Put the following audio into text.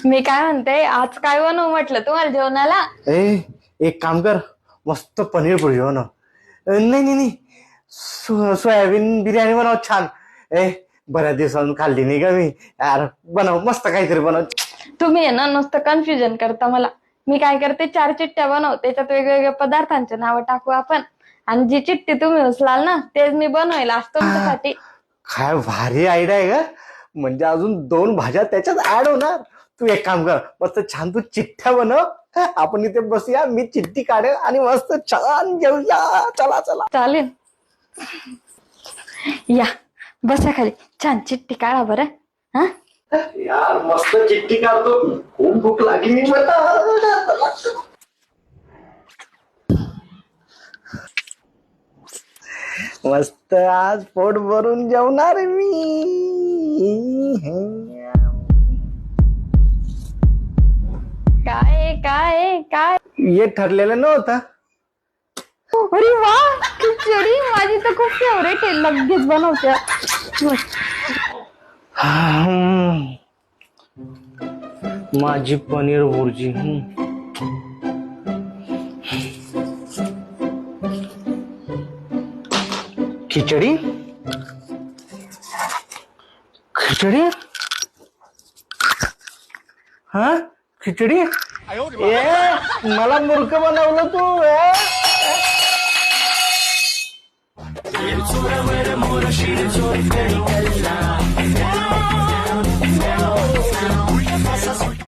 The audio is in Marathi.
मी काय म्हणते, आज काय बनवू म्हटलं तुम्हाला जेवणाला? एक काम कर, मस्त पनीर पुरी बनव. नाही नाही नाही, सोयाबीन बिर्याणी बनव छान. बऱ्याच दिवसांनी खाल्ली नाही का मी. यार बनव मस्त काहीतरी बनव. तुम्ही आहे ना नुसतं कन्फ्युजन करता मला. मी काय करते, 4 चिठ्ठ्या बनव, त्याच्यात वेगवेगळ्या पदार्थांचे नावं टाकू आपण, आणि जी चिठ्ठी तुम्ही उचलाल ना तेच मी बनवायला आज तुमच्यासाठी. काय भारी आयडिया आहे का. म्हणजे अजून 2 भाज्या त्याच्यात ऍड होणार. तू एक काम कर, मस्त छान तू चिठ्ठ्या बनव, आपण इथे बसूया, मी चिठ्ठी काढेल आणि मस्त छान जेवूया. चला चला. चालेल, या बसा खाली, छान चिठ्ठी काढा बरं. हा, यार मस्त चिठ्ठी काढतो, खूप भूक लागली मला. मस्त आज पोट भरून जेवणार मी. काय काय काय? हे ठरलेलं नव्हतं. अरे वा, खिचडी माझी तर खूप फेवरेट आहे, लगेच बनवते. माझी पनीर भुर्जी. खिचडी खिचडी. हा खिचडी. मला मूर्ख बनवलं तू.